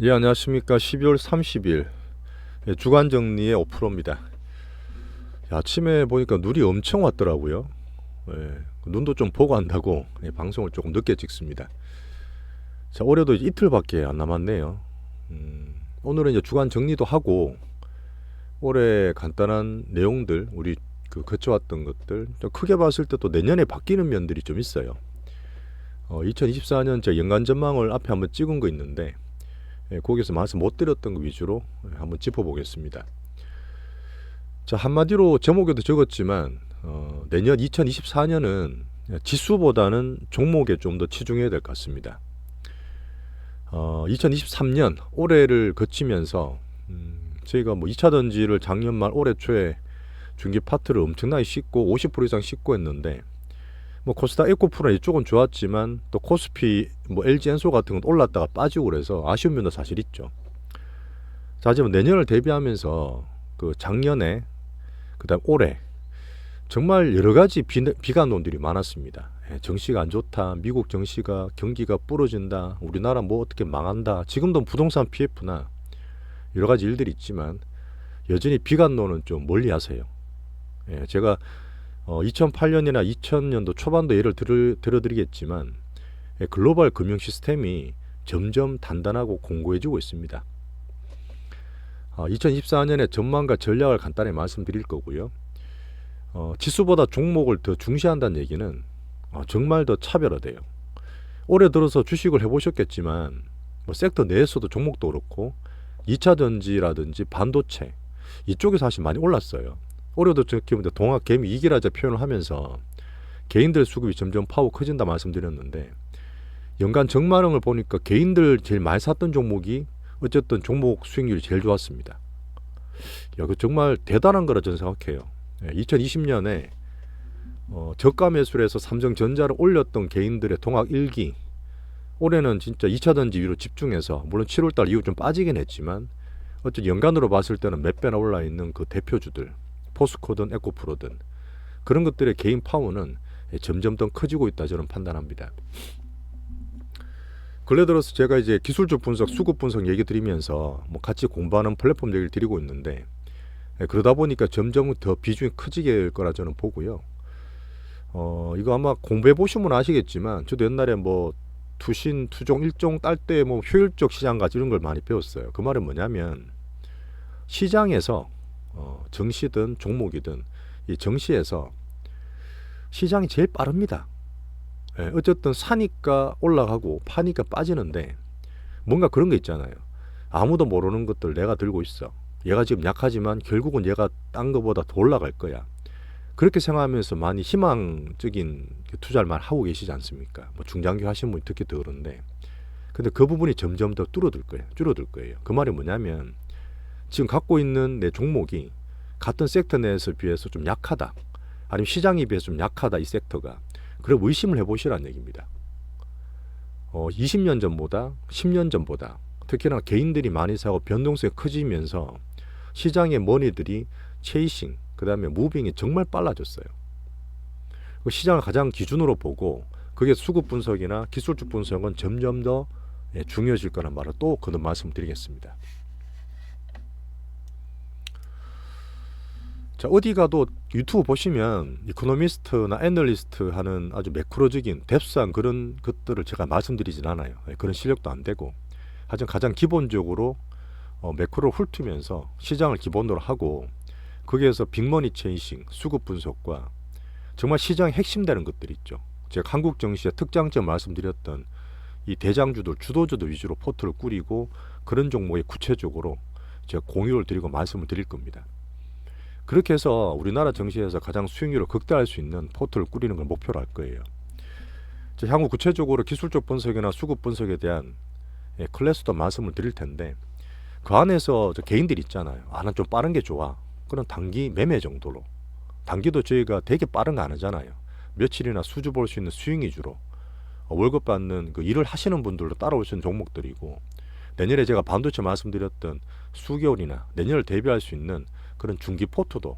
예, 안녕하십니까. 12월 30일 주간 정리의 5%입니다. 아침에 보니까 눈이 엄청 왔더라고요. 예, 눈도 좀 보고 한다고 방송을 조금 늦게 찍습니다. 자, 올해도 이틀밖에 안 남았네요. 오늘은 이제 주간 정리도 하고 올해 간단한 내용들 우리 거쳐왔던 것들 좀 크게 봤을 때 또 내년에 바뀌는 면들이 좀 있어요. 2024년 제 연간 전망을 앞에 한번 찍은 거 있는데 거기서 말씀 못 드렸던 거 위주로 한번 짚어보겠습니다. 자, 한마디로 제목에도 적었지만 내년 2024년은 지수보다는 종목에 좀 더 치중해야 될 것 같습니다. 2023년 올해를 거치면서 저희가 뭐 2차 전지를 작년 말 올해 초에 중기 파트를 엄청나게 씻고 50% 이상 씻고 했는데 뭐 코스닥 에코프로 이쪽은 좋았지만 또 코스피 뭐 LG 엔소 같은 건 올랐다가 빠지고 그래서 아쉬운 면도 사실 있죠. 자, 하지만 내년을 대비하면서 그 작년에 그다음 올해 정말 여러 가지 비관론들이 많았습니다. 정시가 안 좋다, 미국 정시가 경기가 부러진다, 우리나라 뭐 어떻게 망한다. 지금도 부동산 PF나 여러 가지 일들이 있지만 여전히 비관론은 좀 멀리하세요. 제가 2008년이나 2000년도 초반도 예를 들어드리겠지만 글로벌 금융 시스템이 점점 단단하고 공고해지고 있습니다. 2024년의 전망과 전략을 간단히 말씀드릴 거고요. 지수보다 종목을 더 중시한다는 얘기는 정말 더 차별화돼요. 올해 들어서 주식을 해보셨겠지만 뭐 섹터 내에서도 종목도 그렇고 2차 전지라든지 반도체 이쪽이 사실 많이 올랐어요. 올해도 저렇게 동학 개미 이기라자 표현을 하면서 개인들 수급이 점점 파고 커진다 말씀드렸는데 연간 정마령을 보니까 개인들 제일 많이 샀던 종목이 어쨌든 종목 수익률이 제일 좋았습니다. 야, 그 정말 대단한 거라 저는 생각해요. 2020년에 저가 매수해서 삼성전자를 올렸던 개인들의 동학 1기 올해는 진짜 2차 전지 위로 집중해서 물론 7월달 이후 좀 빠지긴 했지만 어쨌든 연간으로 봤을 때는 몇 배나 올라 있는 그 대표주들 포스코든 에코프로든 그런 것들의 개인 파워는 점점 더 커지고 있다 저는 판단합니다. 근래 들어서 제가 이제 기술적 분석, 수급 분석 얘기 드리면서 뭐 같이 공부하는 플랫폼 얘기를 드리고 있는데 그러다 보니까 점점 더 비중이 커지게 될 거라 저는 보고요. 이거 아마 공부해 보시면 아시겠지만 저도 옛날에 뭐 투신, 투종, 일종 딸 때 뭐 효율적 시장 가치 이런 걸 많이 배웠어요. 그 말은 뭐냐면 시장에서 정시든 종목이든 이 정시에서 시장이 제일 빠릅니다. 어쨌든 사니까 올라가고 파니까 빠지는데 뭔가 그런 거 있잖아요. 아무도 모르는 것들 내가 들고 있어. 얘가 지금 약하지만 결국은 얘가 딴 거보다 더 올라갈 거야. 그렇게 생각하면서 많이 희망적인 투자를 많이 하고 계시지 않습니까? 뭐 중장기 하시는 분이 특히 더 그런데 근데 그 부분이 점점 더 줄어들 거예요. 그 말이 뭐냐면 지금 갖고 있는 내 종목이 같은 섹터 내에서 비해서 좀 약하다. 아니면 시장에 비해서 좀 약하다 이 섹터가. 그래 의심을 해보시라는 얘기입니다. 20년 전보다 10년 전보다 특히나 개인들이 많이 사고 변동성이 커지면서 시장의 머니들이 체이싱 그 다음에 무빙이 정말 빨라졌어요. 시장을 가장 기준으로 보고 그게 수급 분석이나 기술적 분석은 점점 더 중요해질 거란 말을 또 거듭 말씀드리겠습니다. 자, 어디 가도 유튜브 보시면 이코노미스트나 애널리스트 하는 아주 매크로적인 뎁스한 그런 것들을 제가 말씀드리진 않아요. 그런 실력도 안 되고 하여튼 가장 기본적으로 매크로를 훑으면서 시장을 기본으로 하고 거기에서 빅머니 체이싱, 수급 분석과 정말 시장의 핵심 되는 것들이 있죠. 제가 한국 증시의 특장점 말씀드렸던 이 대장주들, 주도주들 위주로 포트를 꾸리고 그런 종목에 구체적으로 제가 공유를 드리고 말씀을 드릴 겁니다. 그렇게 해서 우리나라 증시에서 가장 수익률을 극대화할 수 있는 포트를 꾸리는 걸 목표로 할 거예요. 향후 구체적으로 기술적 분석이나 수급 분석에 대한 클래스도 말씀을 드릴 텐데 그 안에서 개인들이 있잖아요. 난 좀 빠른 게 좋아. 그런 단기 매매 정도로. 단기도 저희가 되게 빠른 거 안 하잖아요. 며칠이나 수주 볼 수 있는 수익 위주로 월급 받는 그 일을 하시는 분들도 따라올 수 있는 종목들이고 내년에 제가 반도체 말씀드렸던 수개월이나 내년을 대비할 수 있는 그런 중기 포트도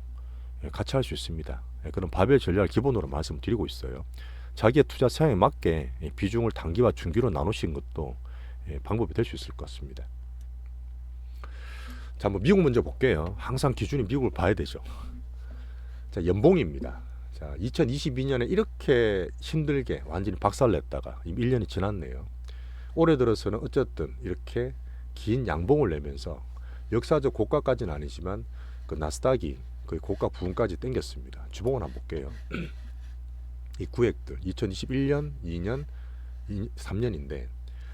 같이 할 수 있습니다. 그런 바벨 전략을 기본으로 말씀드리고 있어요. 자기의 투자 성향에 맞게 비중을 단기와 중기로 나누신 것도 방법이 될 수 있을 것 같습니다. 자, 뭐 미국 먼저 볼게요. 항상 기준이 미국을 봐야 되죠. 자, 연봉입니다. 자, 2022년에 이렇게 힘들게 완전히 박살냈다가 이미 1년이 지났네요. 올해 들어서는 어쨌든 이렇게 긴 양봉을 내면서 역사적 고가까지는 아니지만 그 나스닥이 거의 고가 부분까지 땡겼습니다. 주봉을 한번 볼게요. 이 구획들 2021년, 2년, 3년인데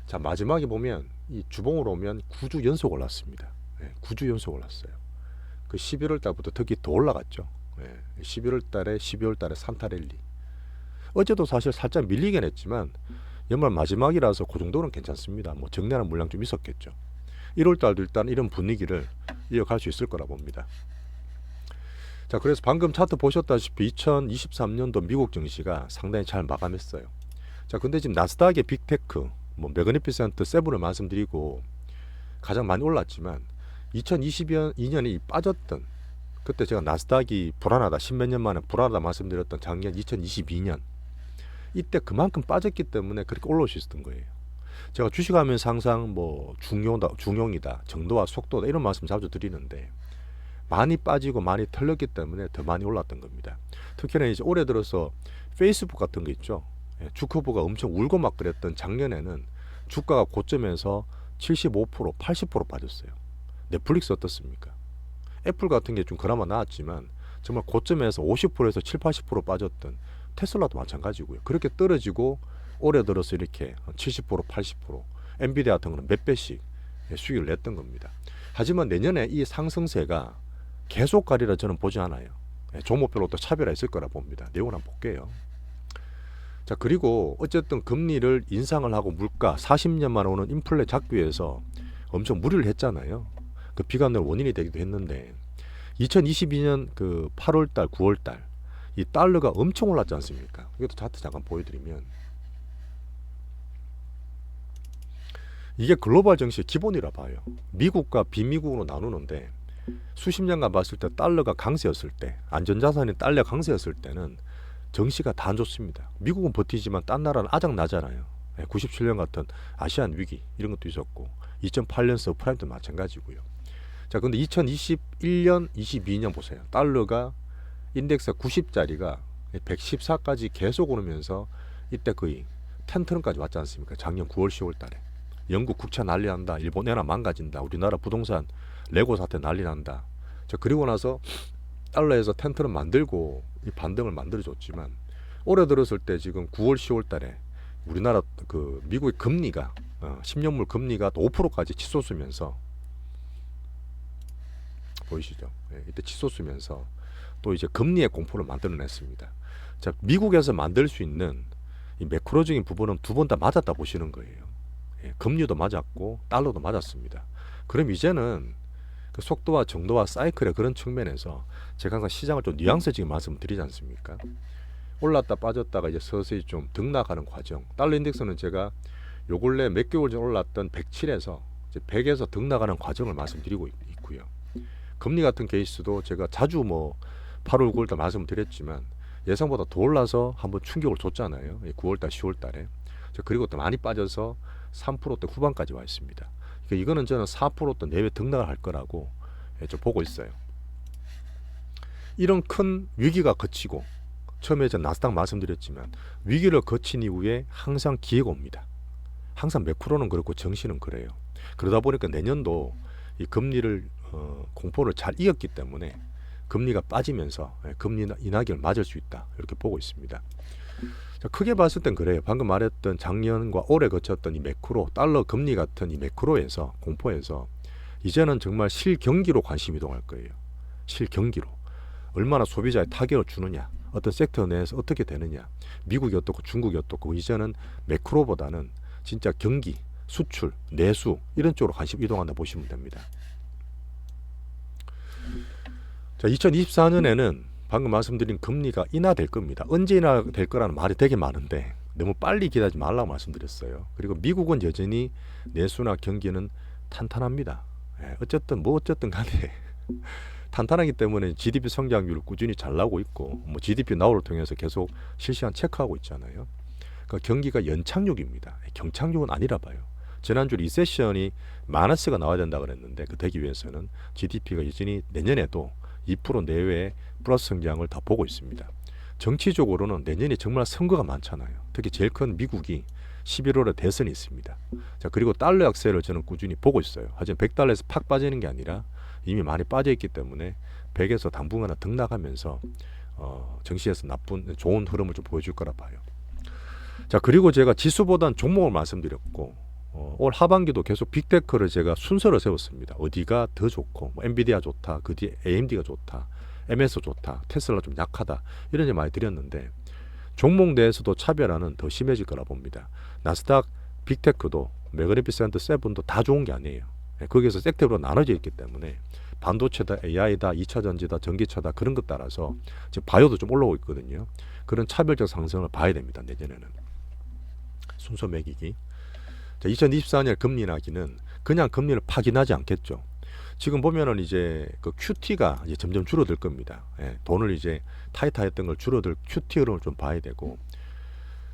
자, 마지막에 보면 이 주봉으로 오면 9주 연속 올랐습니다. 9주 연속 올랐어요. 그 11월 달부터 특히 더 올라갔죠. 11월 달에 12월 달에 산타 랠리. 어제도 사실 살짝 밀리긴 했지만 연말 마지막이라서 그 정도는 괜찮습니다. 뭐 정리하는 물량 좀 있었겠죠. 1월 달도 일단 이런 분위기를 이어갈 수 있을 거라 봅니다. 자, 그래서 방금 차트 보셨다시피 2023년도 미국 증시가 상당히 잘 마감했어요. 자, 근데 지금 나스닥의 빅테크, 뭐 매그니피센트 세븐을 말씀드리고 가장 많이 올랐지만 2022년에 빠졌던 그때 제가 나스닥이 불안하다, 십몇 년 만에 불안하다 말씀드렸던 작년 2022년 이때 그만큼 빠졌기 때문에 그렇게 올라올 수 있었던 거예요. 제가 주식하면서 항상 뭐 중용이다, 정도와 속도다 이런 말씀 자주 드리는데 많이 빠지고 많이 털렸기 때문에 더 많이 올랐던 겁니다. 특히나 이제 올해 들어서 페이스북 같은 거 있죠. 주커브가 엄청 울고 막 그랬던 작년에는 주가가 고점에서 75%, 80% 빠졌어요. 넷플릭스 어떻습니까? 애플 같은 게 좀 그나마 나았지만 정말 고점에서 50%에서 7, 80% 빠졌던 테슬라도 마찬가지고요. 그렇게 떨어지고 올해 들어서 이렇게 70%, 80% 엔비디아 같은 거는 몇 배씩 수익을 냈던 겁니다. 하지만 내년에 이 상승세가 계속 가리라 저는 보지 않아요. 종목별로 또 차별화 있을 거라 봅니다. 내용을 한번 볼게요. 자, 그리고 어쨌든 금리를 인상을 하고 물가 40년 만에 오는 인플레 잡기 위해서 엄청 무리를 했잖아요. 그 비관의 원인이 되기도 했는데 2022년 그 8월달, 9월달 이 달러가 엄청 올랐지 않습니까? 이것도 차트 잠깐 보여드리면 이게 글로벌 증시의 기본이라 봐요. 미국과 비미국으로 나누는데 수십 년간 봤을 때 달러가 강세였을 때, 안전자산인 달러 강세였을 때는 정시가 다 안 좋습니다. 미국은 버티지만 딴 나라는 아작나잖아요. 97년 같은 아시안 위기 이런 것도 있었고 2008년 서프라임도 마찬가지고요. 자, 근데 2021년, 22년 보세요. 달러가 인덱스 90짜리가 114까지 계속 오르면서 이때 거의 10트럼까지 왔지 않습니까? 작년 9월, 10월 달에. 영국 국채 난리 난다. 일본 엔화 망가진다. 우리나라 부동산 레고 사태 난리 난다. 자, 그리고 나서 달러에서 10트럼 만들고 이 반등을 만들어줬지만 올해 들었을 때 지금 9월, 10월 달에 우리나라 그 미국의 금리가 10년물 금리가 또 5%까지 치솟으면서 보이시죠? 이때 치솟으면서 또 이제 금리의 공포를 만들어냈습니다. 자, 미국에서 만들 수 있는 이 매크로적인 부분은 두 번 다 맞았다 보시는 거예요. 금리도 맞았고 달러도 맞았습니다. 그럼 이제는 그 속도와 정도와 사이클의 그런 측면에서 제가 항상 시장을 좀 뉘앙스적인 말씀드리지 않습니까? 올랐다 빠졌다가 이제 서서히 좀 등락하는 과정. 달러 인덱스는 제가 요 근래 몇 개월 전 올랐던 107에서 이제 100에서 등락하는 과정을 말씀드리고 있고요. 금리 같은 케이스도 제가 자주 뭐 8월, 9월 달 말씀드렸지만 예상보다 더 올라서 한번 충격을 줬잖아요. 9월 달, 10월 달에. 그리고 또 많이 빠져서 3%대 후반까지 와 있습니다. 그러니까 이거는 저는 4%대 내외 등락을 할 거라고 좀 보고 있어요. 이런 큰 위기가 거치고 처음에 저 나스닥 말씀드렸지만 위기를 거친 이후에 항상 기회가 옵니다. 항상 매크로는 그렇고 정시는 그래요. 그러다 보니까 내년도 이 금리를 공포를 잘 이겼기 때문에 금리가 빠지면서 금리 인하기를 맞을 수 있다 이렇게 보고 있습니다. 자, 크게 봤을 땐 그래요. 방금 말했던 작년과 올해 거쳤던 이 매크로 달러 금리 같은 이 매크로에서 공포에서 이제는 정말 실경기로 관심 이동할 거예요. 실경기로 얼마나 소비자에 타격을 주느냐, 어떤 섹터 내에서 어떻게 되느냐, 미국이 어떻고 중국이 어떻고 이제는 매크로보다는 진짜 경기, 수출, 내수 이런 쪽으로 관심 이동한다 보시면 됩니다. 자, 2024년에는 방금 말씀드린 금리가 인하될 겁니다. 언제 인하될 거라는 말이 되게 많은데 너무 빨리 기다리지 말라고 말씀드렸어요. 그리고 미국은 여전히 내수나 경기는 탄탄합니다. 어쨌든 간에 탄탄하기 때문에 GDP 성장률 꾸준히 잘 나오고 있고 뭐 GDP 나우를 통해서 계속 실시간 체크하고 있잖아요. 그러니까 경기가 연착륙입니다. 경착륙은 아니라 봐요. 지난주 리세션이 마이너스가 나와야 된다 그랬는데 그 되기 위해서는 GDP가 여전히 내년에도 2% 내외의 플러스 성장을 다 보고 있습니다. 정치적으로는 내년이 정말 선거가 많잖아요. 특히 제일 큰 미국이 11월에 대선이 있습니다. 자, 그리고 달러 약세를 저는 꾸준히 보고 있어요. 하지만 100달러에서 팍 빠지는 게 아니라 이미 많이 빠져 있기 때문에 100에서 당분간은 등락하면서 정시에서 좋은 흐름을 좀 보여줄 거라 봐요. 자, 그리고 제가 지수보단 종목을 말씀드렸고 올 하반기도 계속 빅테크를 제가 순서를 세웠습니다. 어디가 더 좋고 뭐 엔비디아 좋다, 그 뒤에 AMD가 좋다, MS 좋다, 테슬라 좀 약하다 이런 얘기 많이 드렸는데 종목 내에서도 차별화는 더 심해질 거라 봅니다. 나스닥 빅테크도 매그니피센트 세븐도 다 좋은 게 아니에요. 거기에서 섹터로 나눠져 있기 때문에 반도체다, AI다, 2차 전지다, 전기차다 그런 것 따라서 지금 바이오도 좀 올라오고 있거든요. 그런 차별적 상승을 봐야 됩니다. 내년에는 순서 매기기. 자, 2024년 금리 인하기는 그냥 금리를 파기하지 않겠죠. 지금 보면은 이제 그 QT가 이제 점점 줄어들 겁니다. 돈을 이제 타이트했던 걸 줄어들 QT를 좀 봐야 되고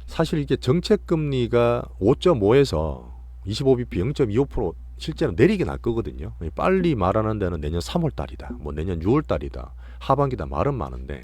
사실 이게 정책 금리가 5.5에서 25bp 0.25% 실제로 내리긴 할 거거든요. 빨리 말하는 데는 내년 3월 달이다. 뭐 내년 6월 달이다. 하반기다 말은 많은데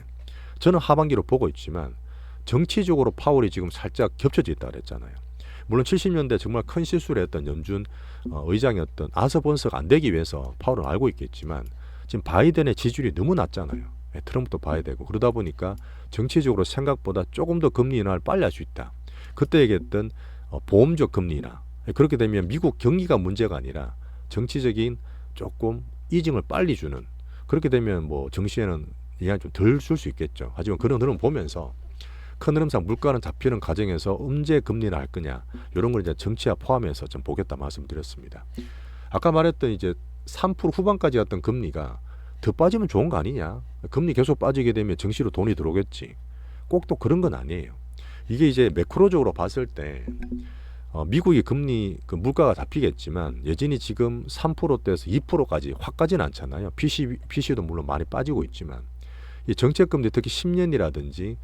저는 하반기로 보고 있지만 정치적으로 파월이 지금 살짝 겹쳐져 있다 그랬잖아요. 물론 70년대 정말 큰 실수를 했던 연준 의장이었던 아서번스가 안 되기 위해서 파월은 알고 있겠지만 지금 바이든의 지지율이 너무 낮잖아요. 트럼프도 봐야 되고 그러다 보니까 정치적으로 생각보다 조금 더 금리 인하를 빨리 할 수 있다. 그때 얘기했던 보험적 금리 인하. 그렇게 되면 미국 경기가 문제가 아니라 정치적인 조금 이징을 빨리 주는 그렇게 되면 뭐 정시에는 영향이 좀 덜 줄 수 있겠죠. 하지만 그런 흐름 보면서 큰 흐름상 물가는 잡히는 과정에서 언제 금리를 할 거냐 이런 걸 이제 정치와 포함해서 좀 보겠다 말씀드렸습니다. 아까 말했던 이제 3% 후반까지 갔던 금리가 더 빠지면 좋은 거 아니냐? 금리 계속 빠지게 되면 정시로 돈이 들어오겠지. 꼭 또 그런 건 아니에요. 이게 이제 매크로적으로 봤을 때 미국이 금리 그 물가가 잡히겠지만 여전히 지금 3%대에서 2%까지 확 가지는 않잖아요. PC도 물론 많이 빠지고 있지만 이 정책 금리 특히 10년이라든지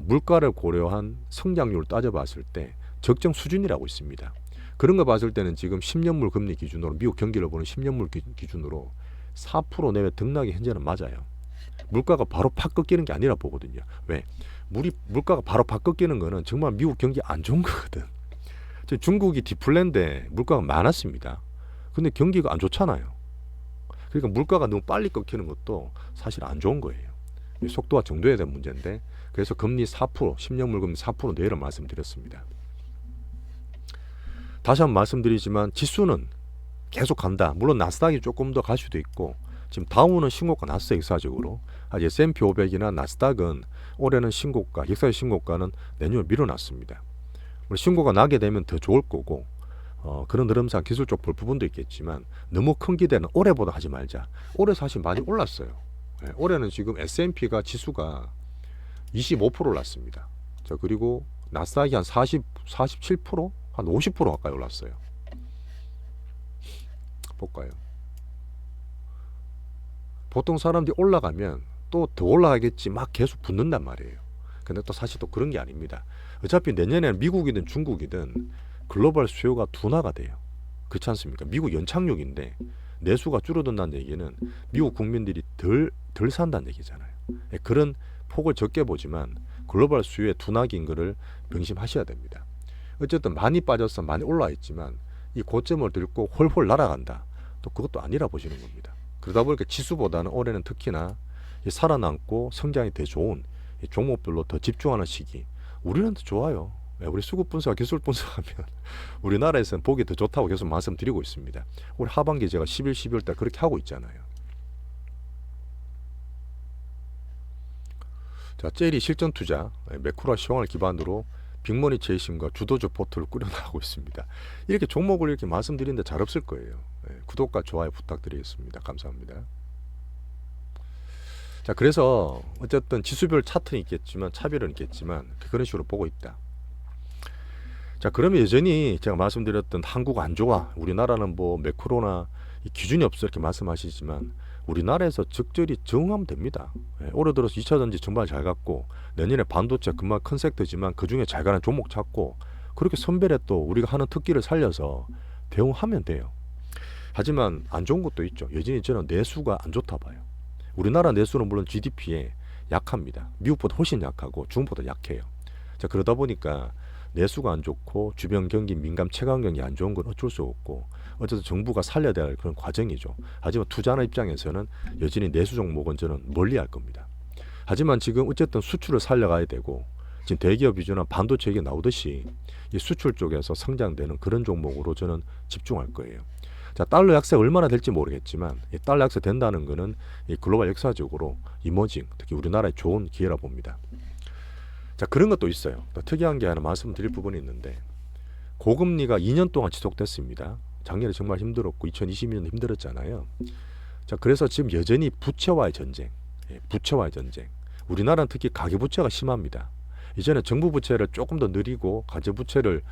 물가를 고려한 성장률을 따져봤을 때 적정 수준이라고 있습니다. 그런 거 봤을 때는 지금 10년물 금리 기준으로 미국 경기를 보는 10년물 기준으로 4% 내외 등락이 현재는 맞아요. 물가가 바로 팍 꺾이는 게 아니라 보거든요. 왜? 물가가 바로 팍 꺾이는 거는 정말 미국 경기 안 좋은 거거든. 중국이 디플레인데 물가가 많았습니다. 근데 경기가 안 좋잖아요. 그러니까 물가가 너무 빨리 꺾이는 것도 사실 안 좋은 거예요. 속도와 정도에 대한 문제인데 그래서 금리 4%, 10년물 금리 4% 내외를 말씀드렸습니다. 다시 한번 말씀드리지만 지수는 계속 간다. 물론 나스닥이 조금 더 갈 수도 있고 지금 다우는 신고가 났어요. 역사적으로. S&P 500이나 나스닥은 올해는 신고가, 역사의 신고가는 내년으로 밀어놨습니다. 신고가 나게 되면 더 좋을 거고 그런 흐름상 기술적 볼 부분도 있겠지만 너무 큰 기대는 올해보다 하지 말자. 올해 사실 많이 올랐어요. 올해는 지금 S&P가 지수가 25% 올랐습니다. 자, 그리고 나스닥이 한 47%? 한 50% 가까이 올랐어요. 볼까요? 보통 사람들이 올라가면 또 더 올라가겠지 막 계속 붙는단 말이에요. 근데 또 사실 또 그런 게 아닙니다. 어차피 내년에는 미국이든 중국이든 글로벌 수요가 둔화가 돼요. 그렇지 않습니까? 미국 연착륙인데 내수가 줄어든다는 얘기는 미국 국민들이 덜 산다는 얘기잖아요. 그런 폭을 적게 보지만 글로벌 수요의 둔화기인 것을 명심하셔야 됩니다. 어쨌든 많이 빠져서 많이 올라와 있지만 이 고점을 들고 홀홀 날아간다. 또 그것도 아니라 보시는 겁니다. 그러다 보니까 지수보다는 올해는 특히나 살아남고 성장이 더 좋은 종목별로 더 집중하는 시기. 우리는 더 좋아요. 우리 수급 분석과 기술 분석하면 우리나라에서는 보기 더 좋다고 계속 말씀드리고 있습니다. 올 하반기 제가 11, 12월 달 그렇게 하고 있잖아요. 자, 젤리 실전 투자 매크로와 시황을 기반으로 빅머니 제이심과 주도주 포트를 꾸려나가고 있습니다. 이렇게 종목을 이렇게 말씀드리는데 잘 없을 거예요. 구독과 좋아요 부탁드리겠습니다. 감사합니다. 자, 그래서 어쨌든 지수별 차트는 있겠지만 차별은 있겠지만 그런 식으로 보고 있다. 자, 그러면 여전히 제가 말씀드렸던 한국 안 좋아, 우리나라는 뭐 매크로나 기준이 없어 이렇게 말씀하시지만 우리나라에서 적절히 적응하면 됩니다. 올해 들어서 2차 전지 정말 잘 갔고 내년에 반도체 금방 큰 섹터지만 그중에 잘 가는 종목 찾고 그렇게 선별에 또 우리가 하는 특기를 살려서 대응하면 돼요. 하지만 안 좋은 것도 있죠. 여전히 저는 내수가 안 좋다 봐요. 우리나라 내수는 물론 GDP에 약합니다. 미국보다 훨씬 약하고 중국보다 약해요. 자, 그러다 보니까 내수가 안 좋고 주변 경기 민감 체감 경기 안 좋은 건 어쩔 수 없고 어쨌든 정부가 살려야 될 그런 과정이죠. 하지만 투자하는 입장에서는 여전히 내수 종목은 저는 멀리할 겁니다. 하지만 지금 어쨌든 수출을 살려가야 되고 지금 대기업 위주나 반도체 얘기 나오듯이 이 수출 쪽에서 성장되는 그런 종목으로 저는 집중할 거예요. 자, 달러 약세 얼마나 될지 모르겠지만 이 달러 약세 된다는 거는 이 글로벌 역사적으로 이머징, 특히 우리나라에 좋은 기회라 봅니다. 자, 그런 것도 있어요. 또 특이한 게 하나 말씀드릴 부분이 있는데 고금리가 2년 동안 지속됐습니다. 작년에 정말 힘들었고 2022년 힘들었잖아요. 자, 그래서 지금 여전히 부채와의 전쟁, 부채와의 전쟁. 우리나라는 특히 가계부채가 심합니다. 이제는 정부 부채를 조금 더 느리고 가계부채를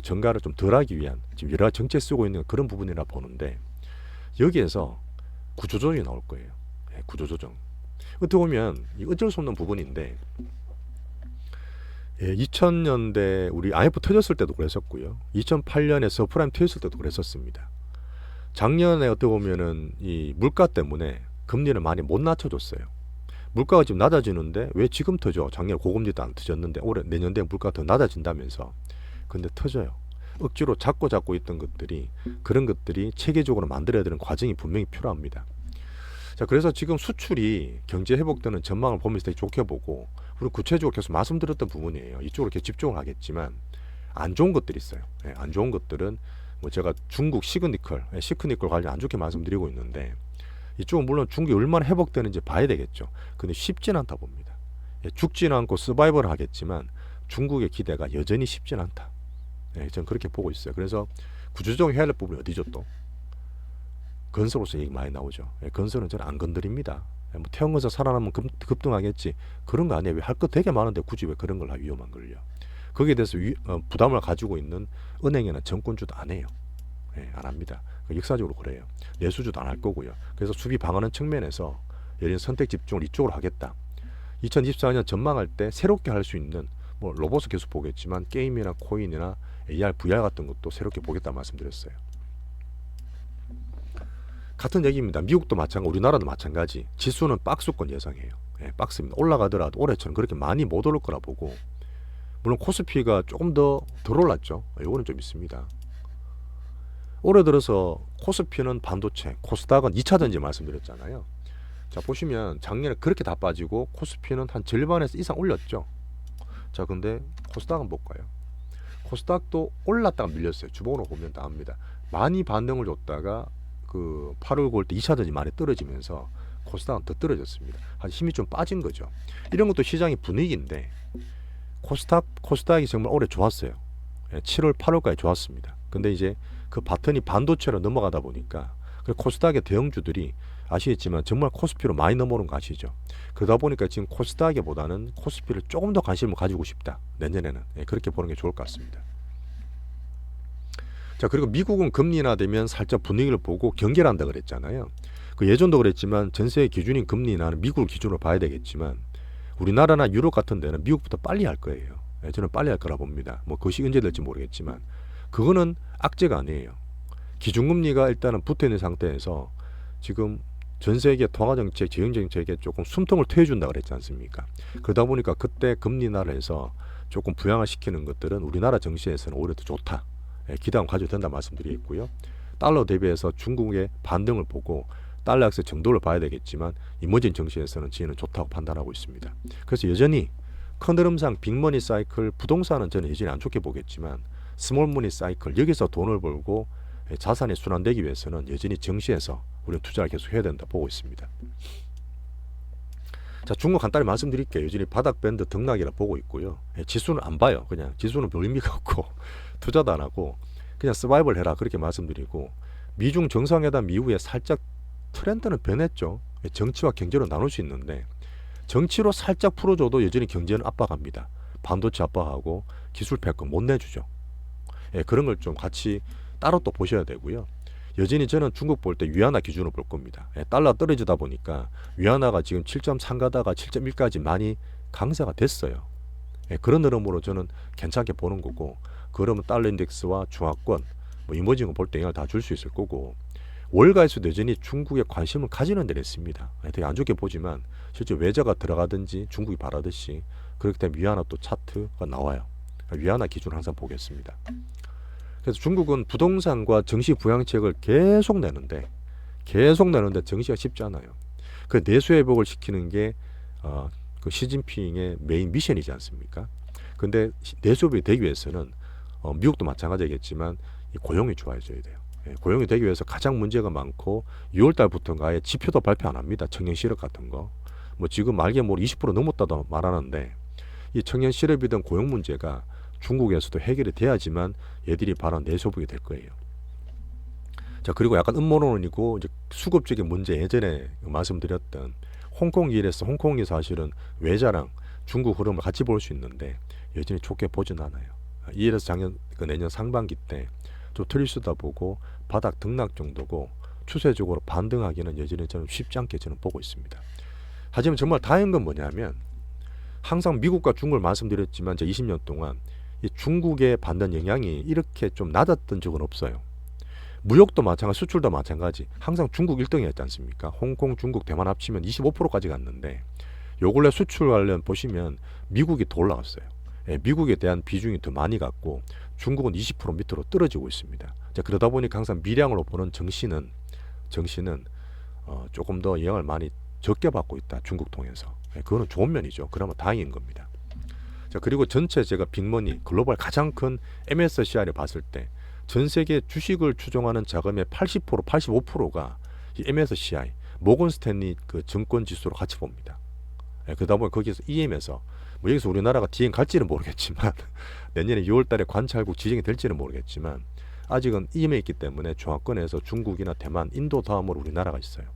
증가를 좀 덜하기 위한 지금 여러 가지 정책 쓰고 있는 그런 부분이라 보는데 여기에서 구조조정이 나올 거예요. 구조조정. 어떻게 보면 어쩔 수 없는 부분인데 2000년대 우리 IMF 터졌을 때도 그랬었고요. 2008년에 서프라임 터졌을 때도 그랬었습니다. 작년에 어떻게 보면은 이 물가 때문에 금리를 많이 못 낮춰줬어요. 물가가 지금 낮아지는데 왜 지금 터져? 작년에 고금리도 안 터졌는데 올해 내년 돼 물가가 더 낮아진다면서. 근데 터져요. 억지로 잡고 있던 것들이 그런 것들이 체계적으로 만들어야 되는 과정이 분명히 필요합니다. 자, 그래서 지금 수출이 경제 회복되는 전망을 보면서 되게 좋게 보고 그리고 구체적으로 계속 말씀드렸던 부분이에요. 이쪽으로 이렇게 집중을 하겠지만 안 좋은 것들이 있어요. 안 좋은 것들은 뭐 제가 중국 시그니컬 관련 안 좋게 말씀드리고 있는데 이쪽은 물론 중국이 얼마나 회복되는지 봐야 되겠죠. 근데 쉽진 않다 봅니다. 죽지는 않고 서바이벌을 하겠지만 중국의 기대가 여전히 쉽진 않다. 저는 그렇게 보고 있어요. 그래서 구조조정 해야 할 부분이 어디죠 또? 건설로서 얘기 많이 나오죠. 건설은 저는 안 건드립니다. 뭐 태양건설 살아나면 급등하겠지. 그런 거 아니에요. 할 거 되게 많은데 굳이 왜 그런 걸 위험한 걸요. 거기에 대해서 부담을 가지고 있는 은행이나 정권주도 안 해요. 안 합니다. 역사적으로 그래요. 내수주도 안 할 거고요. 그래서 수비 방어하는 측면에서 예를 선택 집중을 이쪽으로 하겠다. 2024년 전망할 때 새롭게 할 수 있는 뭐 로봇을 계속 보겠지만 게임이나 코인이나 AR, VR 같은 것도 새롭게 보겠다 말씀드렸어요. 같은 얘기입니다. 미국도 마찬가지, 우리나라도 마찬가지. 지수는 박스권 예상해요. 박스입니다. 올라가더라도 올해처럼 그렇게 많이 못 오를 거라 보고 물론 코스피가 조금 더 덜 올랐죠. 이거는 좀 있습니다. 올해 들어서 코스피는 반도체, 코스닥은 2차전지 말씀드렸잖아요. 자, 보시면 작년에 그렇게 다 빠지고 코스피는 한 절반에서 이상 올렸죠. 자, 근데 코스닥은 볼까요? 코스닥도 올랐다가 밀렸어요. 주봉으로 보면 다 압니다. 많이 반등을 줬다가 그 8월 9월 때 2차전지 많이 떨어지면서 코스닥은 더 떨어졌습니다. 한 힘이 좀 빠진 거죠. 이런 것도 시장의 분위기인데 코스닥이 정말 올해 좋았어요. 7월 8월까지 좋았습니다. 근데 이제 그 바턴이 반도체로 넘어가다 보니까 그 코스닥의 대형주들이 아시겠지만 정말 코스피로 많이 넘어오는 거 아시죠? 그러다 보니까 지금 코스닥보다는 코스피를 조금 더 관심을 가지고 싶다. 내년에는 그렇게 보는 게 좋을 것 같습니다. 자, 그리고 미국은 금리 인하되면 살짝 분위기를 보고 경계를 한다 그랬잖아요. 그 예전도 그랬지만 전세의 기준인 금리 인하는 미국을 기준으로 봐야 되겠지만 우리나라나 유럽 같은 데는 미국보다 빨리 할 거예요. 저는 빨리 할 거라 봅니다. 뭐 그것이 언제 될지 모르겠지만 그거는 악재가 아니에요. 기준금리가 일단은 붙어있는 상태에서 지금 전 세계 통화정책, 재정정책에 조금 숨통을 트여준다 그랬지 않습니까? 그러다 보니까 그때 금리 인하를 해서 조금 부양을 시키는 것들은 우리나라 정시에서는 오히려 더 좋다. 기대감 가져도 된다 말씀드리겠고요. 달러 대비해서 중국의 반등을 보고 달러 약세 정도를 봐야 되겠지만 이머징 정시에서는 지혜는 좋다고 판단하고 있습니다. 그래서 여전히 큰 흐름상 빅머니 사이클, 부동산은 저는 여전히 안 좋게 보겠지만 스몰머니 사이클, 여기서 돈을 벌고 자산이 순환되기 위해서는 여전히 정시에서 우리는 투자를 계속 해야 된다 보고 있습니다. 자, 중국 간단히 말씀드릴게요. 여전히 바닥밴드 등락이라 보고 있고요. 지수는 안 봐요. 그냥 지수는 별 의미가 없고 투자도 안 하고 그냥 서바이벌 해라 그렇게 말씀드리고 미중 정상회담 이후에 살짝 트렌드는 변했죠. 정치와 경제로 나눌 수 있는데 정치로 살짝 풀어줘도 여전히 경제는 압박합니다. 반도체 압박하고 기술 패권 못 내주죠. 그런 걸 좀 같이 따로 또 보셔야 되고요. 여전히 저는 중국 볼 때 위안화 기준으로 볼 겁니다. 달러 떨어지다 보니까 위안화가 지금 7.3 가다가 7.1까지 많이 강세가 됐어요. 그런 흐름으로 저는 괜찮게 보는 거고 그러면 달러 인덱스와 중화권 뭐 이머징을 볼 때 영향을 다 줄 수 있을 거고, 월가에서도 여전히 중국에 관심을 가지는 데는 있습니다. 되게 안 좋게 보지만 실제 외자가 들어가든지 중국이 바라듯이 그렇기 때문에 위안화 또 차트가 나와요. 위안화 기준을 항상 보겠습니다. 그래서 중국은 부동산과 정시 부양책을 계속 내는데 정시가 쉽지 않아요. 그 내수 회복을 시키는 게 그 시진핑의 메인 미션이지 않습니까? 근데 내수 회복이 되기 위해서는 미국도 마찬가지겠지만 이 고용이 좋아져야 돼요. 고용이 되기 위해서 가장 문제가 많고 6월 달부터가 아예 지표도 발표 안 합니다. 청년 실업 같은 거. 뭐 지금 말게 뭐 20% 넘었다도 말하는데 이 청년 실업이든 고용 문제가 중국에서도 해결이 돼야지만 얘들이 바로 내수복이 될 거예요. 자, 그리고 약간 음모론이고 이제 수급적인 문제, 예전에 말씀드렸던 홍콩 일에서 홍콩이 사실은 외자랑 중국 흐름을 같이 볼 수 있는데 여전히 좋게 보진 않아요. 이 일에서 내년 상반기 때 좀 틀릴 수다 보고 바닥 등락 정도고 추세적으로 반등하기는 여전히 저는 쉽지 않게 저는 보고 있습니다. 하지만 정말 다행인 건 뭐냐면 항상 미국과 중국을 말씀드렸지만 제 20년 동안 이 중국에 받는 영향이 이렇게 좀 낮았던 적은 없어요. 무역도 마찬가지, 수출도 마찬가지. 항상 중국 1등이었지 않습니까? 홍콩, 중국, 대만 합치면 25%까지 갔는데 요 근래 수출 관련 보시면 미국이 더 올라갔어요. 미국에 대한 비중이 더 많이 갔고 중국은 20% 밑으로 떨어지고 있습니다. 자, 그러다 보니까 항상 미량으로 보는 정시는 조금 더 영향을 많이 적게 받고 있다. 중국 통해서. 그거는 좋은 면이죠. 그나마 다행인 겁니다. 자, 그리고 전체 제가 빅머니 글로벌 가장 큰 MSCI를 봤을 때 전 세계 주식을 추종하는 자금의 80%, 85%가 이 MSCI, 모건 스탠리 그 증권 지수로 같이 봅니다. 그러다 보니 거기에서 EM에서 뭐 여기서 우리나라가 뒤에 갈지는 모르겠지만 내년에 6월 달에 관찰국 지정이 될지는 모르겠지만 아직은 EM에 있기 때문에 종합권에서 중국이나 대만, 인도 다음으로 우리나라가 있어요.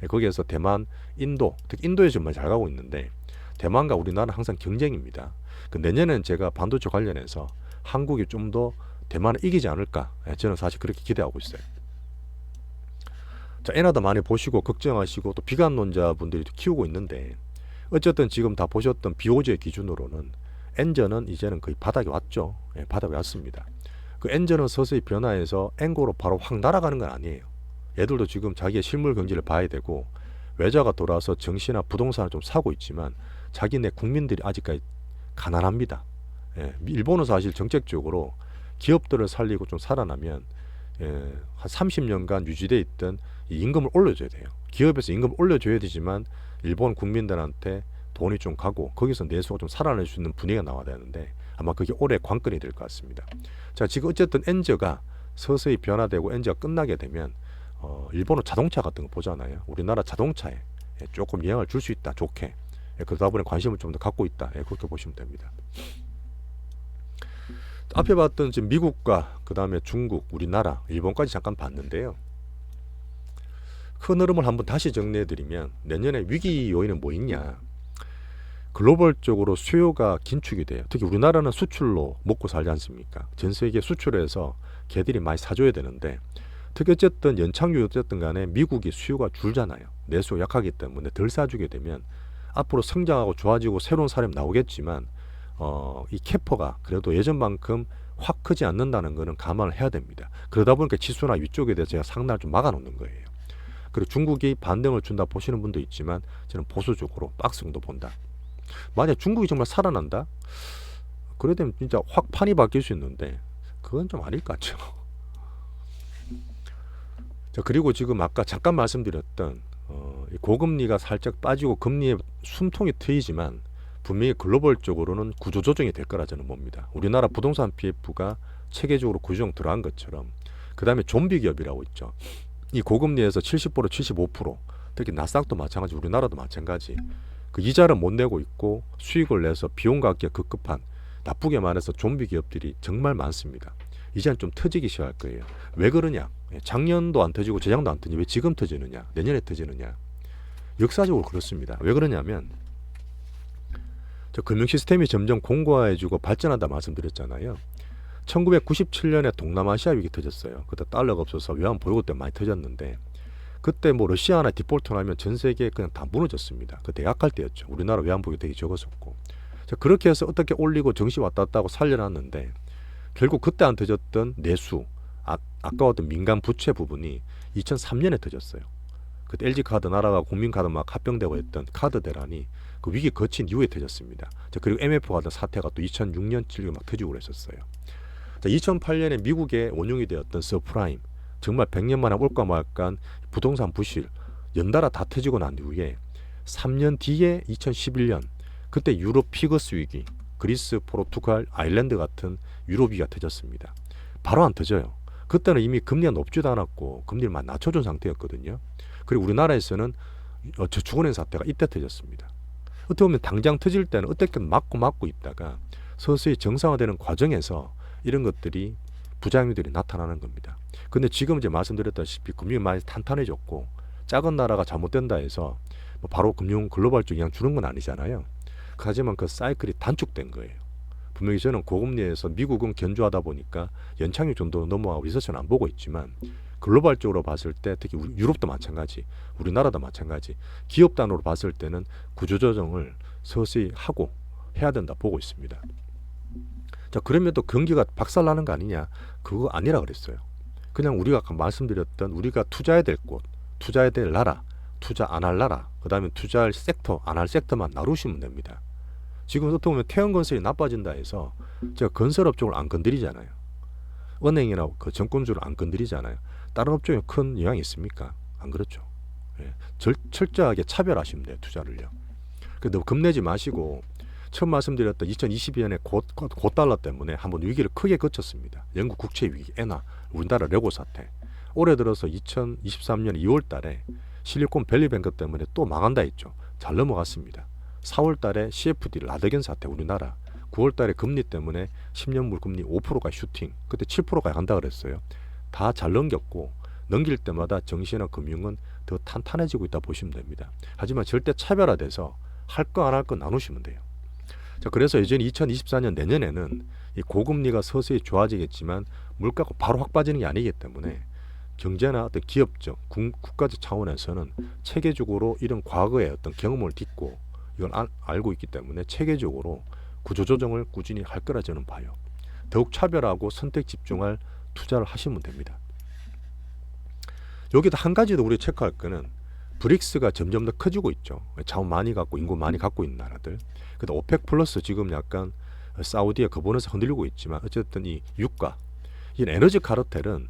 거기에서 대만, 인도, 특히 인도에 정말 잘 가고 있는데 대만과 우리나라는 항상 경쟁입니다. 그 내년에는 제가 반도체 관련해서 한국이 좀 더 대만을 이기지 않을까, 저는 사실 그렇게 기대하고 있어요. 자, 엔화도 많이 보시고 걱정하시고 또 비관론자분들이 키우고 있는데 어쨌든 지금 다 보셨던 BOJ 기준으로는 엔저는 이제는 거의 바닥에 왔죠. 바닥에 왔습니다. 그 엔저는 서서히 변화해서 엔고로 바로 확 날아가는 건 아니에요. 얘들도 지금 자기의 실물 경제를 봐야 되고 외자가 돌아서 정시나 부동산을 좀 사고 있지만 자기네 국민들이 아직까지 가난합니다. 일본은 사실 정책적으로 기업들을 살리고 좀 살아나면 한 30년간 유지되어 있던 이 임금을 올려줘야 돼요. 기업에서 임금을 올려줘야 되지만 일본 국민들한테 돈이 좀 가고 거기서 내수가 좀 살아날 수 있는 분위기가 나와야 되는데 아마 그게 올해 관건이 될 것 같습니다. 자, 지금 어쨌든 엔저가 서서히 변화되고 엔저가 끝나게 되면 일본은 자동차 같은 거 보잖아요. 우리나라 자동차에 조금 영향을 줄 수 있다. 좋게. 그러다 보니 관심을 좀 더 갖고 있다. 그렇게 보시면 됩니다. 앞에 봤던 지금 미국과 그 다음에 중국, 우리나라, 일본까지 잠깐 봤는데요. 큰 흐름을 한번 다시 정리해드리면 내년에 위기 요인은 뭐 있냐. 글로벌적으로 수요가 긴축이 돼요. 특히 우리나라는 수출로 먹고 살지 않습니까? 전 세계 수출해서 걔들이 많이 사줘야 되는데 특히 어쨌든 연착륙 어쨌든 간에 미국이 수요가 줄잖아요. 내수가 약하기 때문에 덜 사주게 되면 앞으로 성장하고 좋아지고 새로운 사람이 나오겠지만 이 캐퍼가 그래도 예전만큼 확 크지 않는다는 것은 감안을 해야 됩니다. 그러다 보니까 지수나 위쪽에 대해서 제가 상단을 좀 막아놓는 거예요. 그리고 중국이 반등을 준다 보시는 분도 있지만 저는 보수적으로 박스 정도 본다. 만약 중국이 정말 살아난다? 그래 되면 진짜 확 판이 바뀔 수 있는데 그건 좀 아닐 것 같죠. 자, 그리고 지금 아까 잠깐 말씀드렸던 고금리가 살짝 빠지고 금리의 숨통이 트이지만 분명히 글로벌적으로는 구조조정이 될 거라 저는 봅니다. 우리나라 부동산 PF가 체계적으로 구조조정 들어간 것처럼 그 다음에 좀비 기업이라고 있죠. 이 고금리에서 70% 75% 특히 나스닥도 마찬가지 우리나라도 마찬가지 그 이자를 못 내고 있고 수익을 내서 비용 갚기가 급급한 나쁘게 말해서 좀비 기업들이 정말 많습니다. 이제는 좀 터지기 시작할 거예요. 왜 그러냐? 작년도 안 터지고 재작년도 안 터지니 왜 지금 터지느냐? 내년에 터지느냐? 역사적으로 그렇습니다. 왜 그러냐면 금융 시스템이 점점 공고화해지고 발전한다 말씀드렸잖아요. 1997년에 동남아시아 위기 터졌어요. 그때 달러가 없어서 외환 보유고 때문에 많이 터졌는데 그때 뭐 러시아 하나 디폴트 나면 전 세계에 그냥 다 무너졌습니다. 그때 약할 때였죠. 우리나라 외환 보유 되게 적었었고. 자, 그렇게 해서 어떻게 올리고 정시 왔다 갔다 하고 살려놨는데 결국 그때 안 터졌던 내수 아까웠던 민간 부채 부분이 2003년에 터졌어요. 그때 LG 카드 나라가 국민카드 막 합병되고 했던 카드 대란이 그 위기 거친 이후에 터졌습니다. 자, 그리고 MF 같은 사태가 또 2006년 7년 막 터지고 그랬었어요. 자, 2008년에 미국에 원용이 되었던 서프라임, 정말 100년 만에 올까 말까한 부동산 부실 연달아 다 터지고 난 이후에 3년 뒤에 2011년 그때 유럽 피거스 위기, 그리스, 포르투갈, 아일랜드 같은 유럽 위기가 터졌습니다. 바로 안 터져요. 그때는 이미 금리가 높지도 않았고 금리를 많이 낮춰준 상태였거든요. 그리고 우리나라에서는 저축은행 사태가 이때 터졌습니다. 어떻게 보면 당장 터질 때는 어떻게든 막고 있다가 서서히 정상화되는 과정에서 이런 것들이 부작용들이 나타나는 겁니다. 근데 지금 이제 말씀드렸다시피 금융이 많이 탄탄해졌고 작은 나라가 잘못된다 해서 뭐 바로 금융 글로벌적 영향 주는 건 아니잖아요. 하지만 그 사이클이 단축된 거예요. 분명히 저는 고금리에서 미국은 견조하다 보니까 연착륙 정도 넘어가고 리서치는 안 보고 있지만 글로벌적으로 봤을 때 특히 유럽도 마찬가지, 우리나라도 마찬가지, 기업 단으로 봤을 때는 구조조정을 서서히 하고 해야 된다 보고 있습니다. 자, 그러면 또 경기가 박살나는 거 아니냐? 그거 아니라 그랬어요. 그냥 우리가 아까 말씀드렸던 우리가 투자해야 될 곳, 투자해야 될 나라, 투자 안 할 나라, 그 다음에 투자할 섹터, 안 할 섹터만 나누시면 됩니다. 지금 어떻게 보면 태형건설이 나빠진다 해서 제가 건설업 쪽을 안 건드리잖아요. 은행이나 그 정권주를 안 건드리잖아요. 다른 업종에 큰 영향이 있습니까? 안 그렇죠. 예. 철저하게 차별하시면 돼요. 투자를요. 너무 겁내지 마시고 처음 말씀드렸던 2022년에 고달러 때문에 한번 위기를 크게 거쳤습니다. 영국 국채 위기, 엔화, 우리나라 레고 사태. 올해 들어서 2023년 2월 달에 실리콘 밸리뱅크 때문에 또 망한다 했죠. 잘 넘어갔습니다. 4월 달에 CFD 라더겐 사태 우리나라, 9월 달에 금리 때문에 10년물 금리 5%가 슈팅, 그때 7%가 간다 그랬어요. 다 잘 넘겼고 넘길 때마다 정시나 금융은 더 탄탄해지고 있다 보시면 됩니다. 하지만 절대 차별화돼서 할 거 안 할 거 나누시면 돼요. 자, 그래서 이제 2024년 내년에는 이 고금리가 서서히 좋아지겠지만 물가가 바로 확 빠지는 게 아니기 때문에 경제나 어떤 기업적, 국가적 차원에서는 체계적으로 이런 과거의 어떤 경험을 딛고 이걸 알고 있기 때문에 체계적으로 구조조정을 꾸준히 할 거라 저는 봐요. 더욱 차별하고 선택 집중할 투자를 하시면 됩니다. 여기다 한 가지 더 우리 체크할 거는 브릭스가 점점 더 커지고 있죠. 자원 많이 갖고 인구 많이 갖고 있는 나라들. 근데 오펙 플러스 지금 약간 사우디에 거본에서 흔들리고 있지만 어쨌든 이 유가, 이 에너지 카르텔은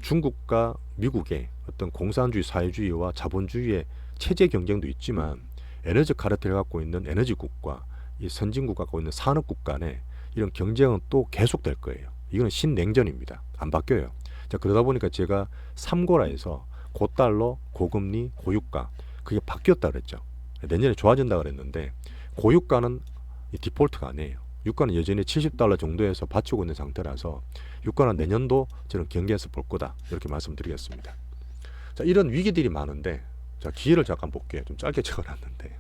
중국과 미국의 어떤 공산주의, 사회주의와 자본주의의 체제 경쟁도 있지만 에너지 카르텔을 갖고 있는 에너지국과 이 선진국과 갖고 있는 산업국 간의 이런 경쟁은 또 계속될 거예요. 이거는 신냉전입니다. 안 바뀌어요. 자, 그러다 보니까 제가 3고라에서 고달러, 고금리, 고유가 그게 바뀌었다 그랬죠. 내년에 좋아진다 그랬는데 고유가는 디폴트가 아니에요. 유가는 여전히 70달러 정도에서 받치고 있는 상태라서 유가는 내년도 저는 경계에서 볼 거다 이렇게 말씀드리겠습니다. 자, 이런 위기들이 많은데 자, 기회를 잠깐 볼게요. 좀 짧게 적어놨는데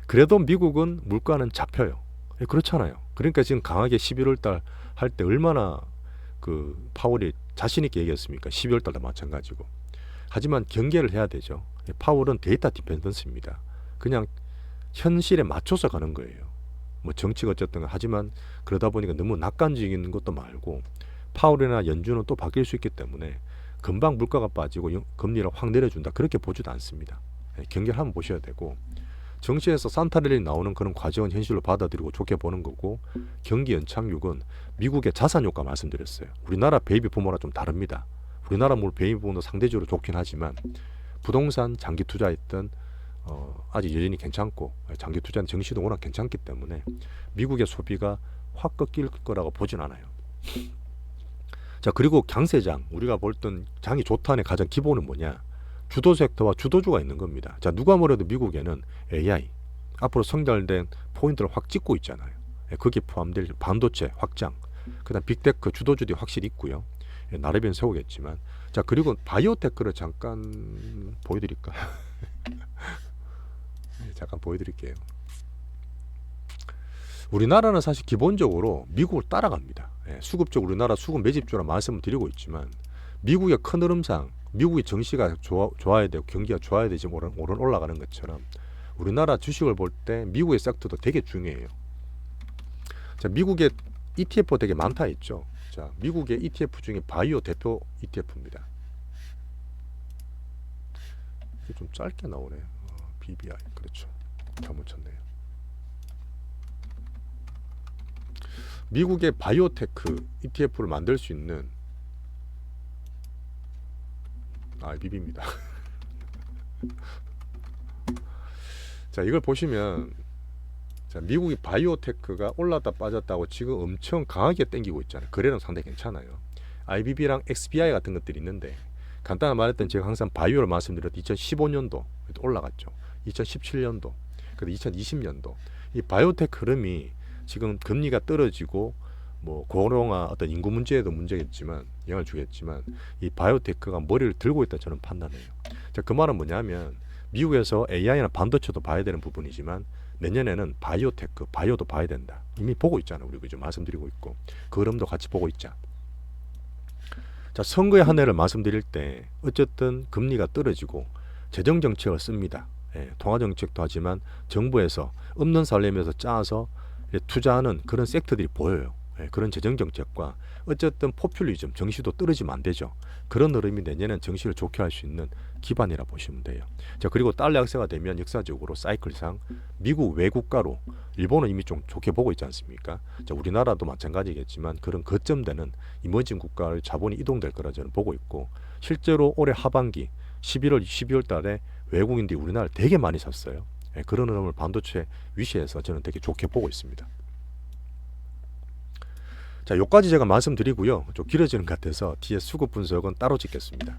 그래도 미국은 물가는 잡혀요. 그렇잖아요. 그러니까 지금 강하게 11월 달 할 때 얼마나 그 파월이 자신 있게 얘기했습니까? 12월 달도 마찬가지고. 하지만 경계를 해야 되죠. 파월은 데이터 디펜던스입니다. 그냥 현실에 맞춰서 가는 거예요. 뭐 정치가 어쨌든 하지만 그러다 보니까 너무 낙관적인 것도 말고 파월이나 연준은 또 바뀔 수 있기 때문에 금방 물가가 빠지고 금리를 확 내려준다 그렇게 보지도 않습니다. 경계를 한번 보셔야 되고 정치에서 산타렐이 나오는 그런 과정은 현실로 받아들이고 좋게 보는 거고 경기 연착륙은 미국의 자산 효과 말씀드렸어요. 우리나라 베이비 부모랑 좀 다릅니다. 우리나라 물 베이비 부모도 상대적으로 좋긴 하지만 부동산 장기 투자했던 아직 여전히 괜찮고 장기 투자는 정시도 워낙 괜찮기 때문에 미국의 소비가 확 꺾일 거라고 보진 않아요. 자, 그리고 강세장 우리가 볼던 장이 좋다는 가장 기본은 뭐냐? 주도 섹터와 주도주가 있는 겁니다. 자, 누가 뭐래도 미국에는 AI 앞으로 성장된 포인트를 확 찍고 있잖아요. 거기에 포함될 반도체 확장, 그다음 빅테크 주도주들이 확실히 있고요. 나래변 세우겠지만 자, 그리고 바이오테크를 잠깐 보여드릴까? 잠깐 보여드릴게요. 우리나라는 사실 기본적으로 미국을 따라갑니다. 수급적 우리나라 수급 매집주라 말씀을 드리고 있지만 미국의 큰 흐름상 미국의 정시가 좋아야 되고 경기가 좋아야 되지 오른 올라가는 것처럼 우리나라 주식을 볼 때 미국의 섹터도 되게 중요해요. 자, 미국의 ETF가 되게 많다 했죠. 자, 미국의 ETF 중에 바이오 대표 ETF입니다. 이게 좀 짧게 나오네. BBI. 그렇죠. 잘못 쳤네요. 미국의 바이오테크 ETF를 만들 수 있는 IBB입니다. 자, 이걸 보시면 자, 미국이 바이오테크가 올랐다 빠졌다고 지금 엄청 강하게 땡기고 있잖아요. 거래는 상당히 괜찮아요. IBB랑 XBI 같은 것들이 있는데 간단히 말했던 제가 항상 바이오를 말씀드렸던 2015년도 올라갔죠. 2017년도, 그리고 2020년도 이 바이오테크 흐름이 지금 금리가 떨어지고 뭐 고령화 어떤 인구 문제에도 문제겠지만 영향을 주겠지만 이 바이오테크가 머리를 들고 있다 저는 판단해요. 자, 그 말은 뭐냐면 미국에서 AI나 반도체도 봐야 되는 부분이지만 내년에는 바이오테크, 바이오도 봐야 된다. 이미 보고 있잖아요. 우리 그죠? 말씀드리고 있고 그 흐름도 같이 보고 있자. 자, 선거의 한 해를 말씀드릴 때 어쨌든 금리가 떨어지고 재정 정책을 씁니다. 예, 통화 정책도 하지만 정부에서 없는 살림에서 짜서 투자하는 그런 섹터들이 보여요. 예, 그런 재정 정책과 어쨌든 포퓰리즘, 정시도 떨어지면 안 되죠. 그런 흐름이 내년엔 정시를 좋게 할 수 있는 기반이라 보시면 돼요. 자, 그리고 달러 약세가 되면 역사적으로 사이클상 미국 외국가로 일본은 이미 좀 좋게 보고 있지 않습니까? 자, 우리나라도 마찬가지겠지만 그런 거점되는 이머징 국가의 자본이 이동될 거라 저는 보고 있고 실제로 올해 하반기 11월, 12월 달에 외국인들이 우리나라를 되게 많이 샀어요. 예, 그런 흐름을 반도체 위시해서 저는 되게 좋게 보고 있습니다. 자, 여기까지 제가 말씀드리고요. 좀 길어지는 것 같아서 뒤에 수급 분석은 따로 짓겠습니다.